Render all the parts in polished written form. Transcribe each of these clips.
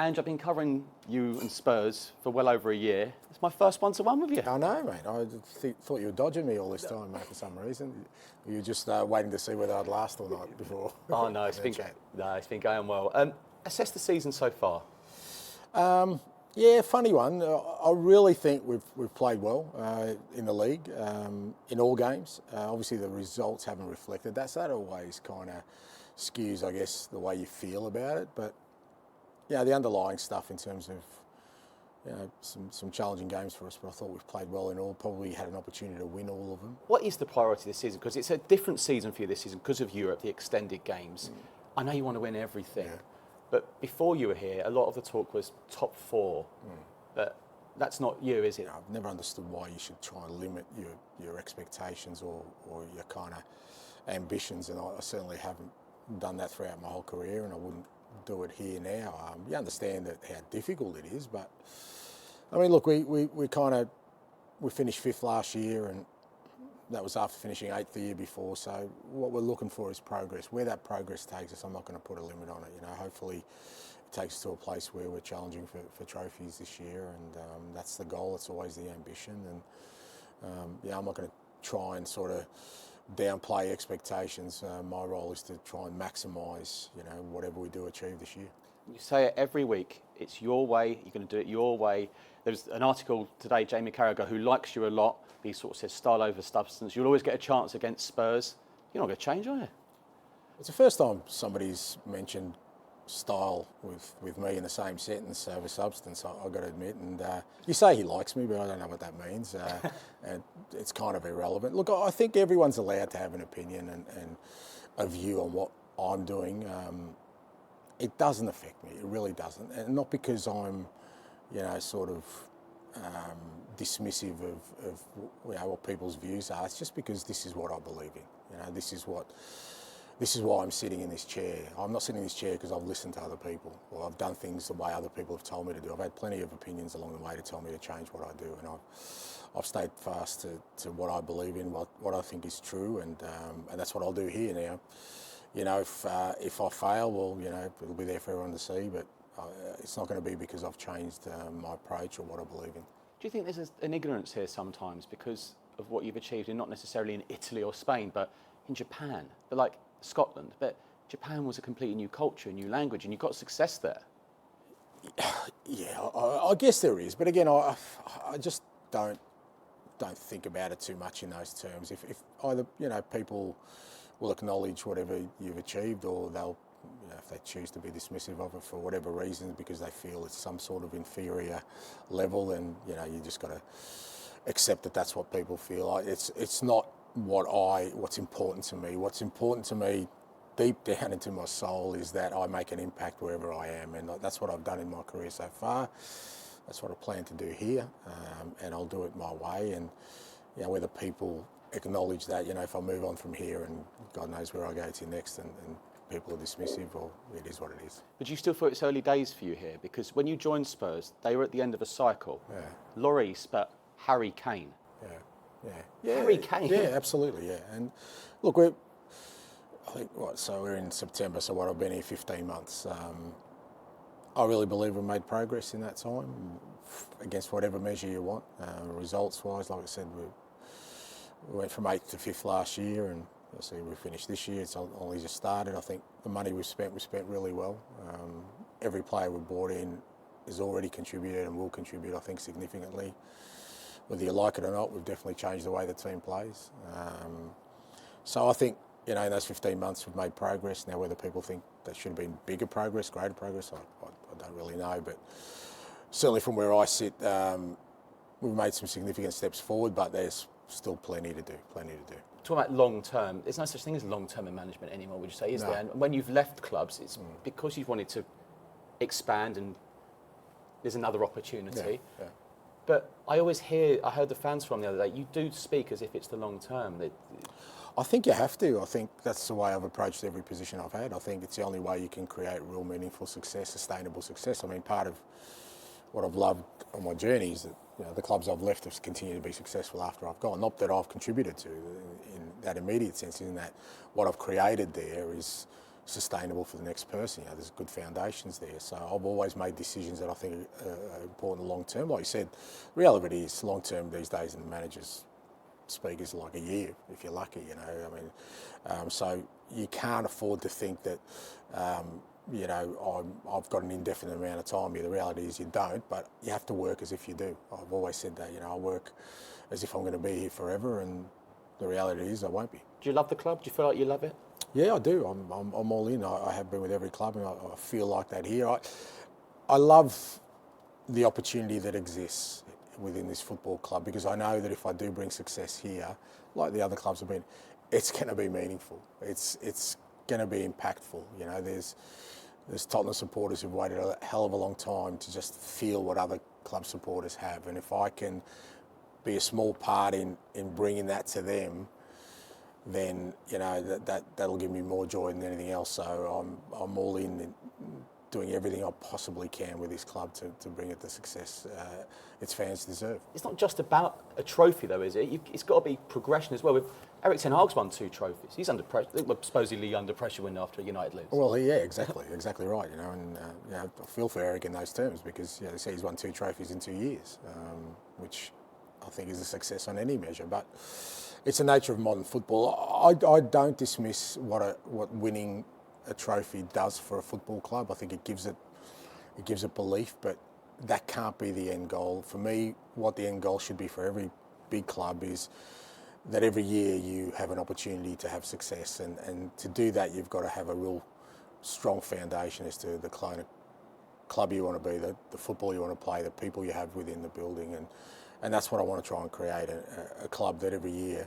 Ange, I've been covering you and Spurs for well over a year. It's my first one-to-one with you. I know, mate. I thought you were dodging me all this time, mate, for some reason. You were just waiting to see whether I'd last or not before. Oh, no, it's been going well. Assess the season so far. Yeah, funny one. I really think we've played well in the league, in all games. Obviously, the results haven't reflected that, so that always kind of skews, I guess, the way you feel about it. But yeah, the underlying stuff in terms of some challenging games for us, but I thought we've played well in all. Probably had an opportunity to win all of them. What is the priority this season? Because it's a different season for you this season because of Europe, the extended games. I know you want to win everything, but before you were here, a lot of the talk was top four. But that's not you, is it? I've never understood why you should try and limit your expectations or your kind of ambitions, and I certainly haven't done that throughout my whole career, and I wouldn't do it here now. You understand that how difficult it is, but I mean, look, we finished fifth last year, and that was after finishing eighth the year before. So what we're looking for is progress. Where that progress takes us, I'm not going to put a limit on it. Hopefully it takes us to a place where we're challenging for trophies this year, and that's the goal. It's always the ambition, and I'm not going to try and sort of downplay expectations. My role is to try and maximise, whatever we do achieve this year. You say it every week. It's your way. You're going to do it your way. There's an article today, Jamie Carragher, who likes you a lot. He sort of says style over substance. You'll always get a chance against Spurs. You're not going to change, are you? It's the first time somebody's mentioned style with me in the same sentence over substance, I've got to admit. And you say he likes me, but I don't know what that means. And it's kind of irrelevant. Look, I think everyone's allowed to have an opinion and a view on what I'm doing. It doesn't affect me. It really doesn't. And not because I'm, sort of dismissive of what people's views are. It's just because this is what I believe in. This is why I'm sitting in this chair. I'm not sitting in this chair because I've listened to other people or I've done things the way other people have told me to do. I've had plenty of opinions along the way to tell me to change what I do, and I've stayed fast to what I believe in, what I think is true, and that's what I'll do here now. If I fail, well, it'll be there for everyone to see, but it's not going to be because I've changed my approach or what I believe in. Do you think there's an ignorance here sometimes because of what you've achieved, and not necessarily in Italy or Spain, but in Japan, but like Scotland? But Japan was a completely new culture, a new language, and you got success there. Yeah, I guess there is, but again, I just don't think about it too much in those terms. If either people will acknowledge whatever you've achieved, or they'll, if they choose to be dismissive of it for whatever reasons because they feel it's some sort of inferior level, then you just got to accept that that's what people feel. It's not what's important to me. What's important to me, deep down into my soul, is that I make an impact wherever I am, and that's what I've done in my career so far. That's what I plan to do here, and I'll do it my way. And whether people acknowledge that, if I move on from here and God knows where I go to next, and people are dismissive, well, it is what it is. But you still feel it's early days for you here, because when you joined Spurs, they were at the end of a cycle. Yeah. Lloris, but Harry Kane. Yeah. Harry Kane. Yeah, absolutely. Yeah, and look, so we're in September. So I've been here 15 months. I really believe we've made progress in that time against whatever measure you want. Results-wise, like I said, we went from 8th to 5th last year, and obviously we finished this year. It's only just started. I think the money we spent really well. Every player we brought in has already contributed and will contribute, I think, significantly. Whether you like it or not, we've definitely changed the way the team plays. So I think, in those 15 months we've made progress. Now, whether people think there should have been bigger progress, greater progress, I don't really know. But certainly from where I sit, we've made some significant steps forward, but there's still plenty to do. Talking about long term, there's no such thing as long term in management anymore, would you say, is there? And when you've left clubs, it's because you've wanted to expand and there's another opportunity. Yeah. But I heard the fans from the other day, you do speak as if it's the long term. I think you have to. I think that's the way I've approached every position I've had. I think it's the only way you can create real meaningful success, sustainable success. I mean, part of what I've loved on my journey is that the clubs I've left have continued to be successful after I've gone. Not that I've contributed to in that immediate sense, in that what I've created there is sustainable for the next person. There's good foundations there. So I've always made decisions that I think are important long term. Like you said, the reality is long term these days in the managers speak is like a year if you're lucky. So you can't afford to think that I've got an indefinite amount of time here. The reality is you don't, but you have to work as if you do. I've always said that. I work as if I'm going to be here forever, and the reality is I won't be. Do you love the club? Do you feel like you love it? Yeah, I do. I'm all in. I have been with every club, and I feel like that here. I love the opportunity that exists within this football club, because I know that if I do bring success here, like the other clubs have been, it's going to be meaningful. It's going to be impactful. There's Tottenham supporters who've waited a hell of a long time to just feel what other club supporters have, and if I can be a small part in bringing that to them, then that'll give me more joy than anything else. So I'm all in doing everything I possibly can with this club to bring it the success its fans deserve. It's not just about a trophy, though, is it? It's got to be progression as well. With Erik ten Hag's won 2 trophies. He's under pressure, supposedly under pressure when after United lose. Well, yeah, exactly right. I feel for Erik in those terms, because they say he's won 2 trophies in 2 years, which I think is a success on any measure. But it's the nature of modern football. I don't dismiss what winning a trophy does for a football club. I think it gives it belief, but that can't be the end goal. For me, what the end goal should be for every big club is that every year you have an opportunity to have success, and to do that you've got to have a real strong foundation as to the kind of club you want to be, the football you want to play, the people you have within the building, and that's what I want to try and create, a club that every year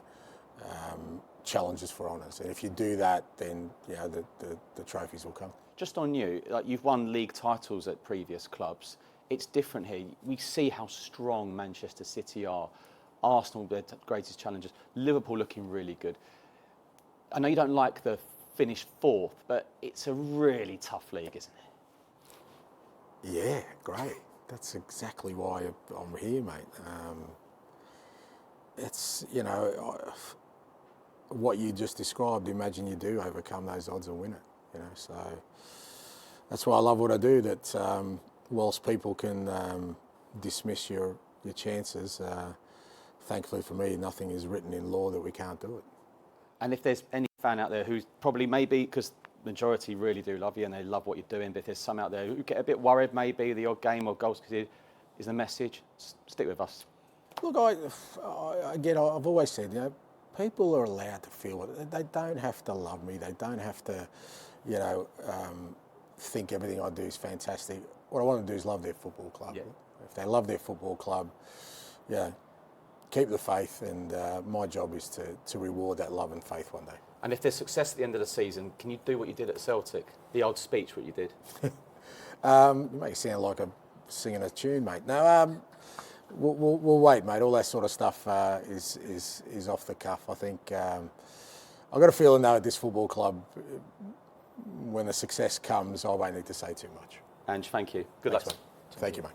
challenges for honours. And if you do that, then the trophies will come. Just on you, like you've won league titles at previous clubs. It's different here. We see how strong Manchester City are. Arsenal, their greatest challengers. Liverpool looking really good. I know you don't like the finish 4th, but it's a really tough league, isn't it? Yeah, great. That's exactly why I'm here, mate. It's, what you just described, imagine you do overcome those odds and win it, So that's why I love what I do, that whilst people can dismiss your chances, thankfully for me, nothing is written in law that we can't do it. And if there's any fan out there who's probably maybe, because majority really do love you and they love what you're doing, but if there's some out there who get a bit worried, maybe the odd game or goals, because is the message, stick with us. Look, I've always said, people are allowed to feel it. They don't have to love me. They don't have to, think everything I do is fantastic. What I want to do is love their football club. Yeah. If they love their football club, keep the faith, and my job is to reward that love and faith one day. And if there's success at the end of the season, can you do what you did at Celtic? The old speech, what you did? You make it sound like I'm singing a tune, mate. No, we'll wait, mate. All that sort of stuff is off the cuff. I think I've got a feeling, though, at this football club, when the success comes, I won't need to say too much. Ange, thank you. Good luck. Thank you, mate.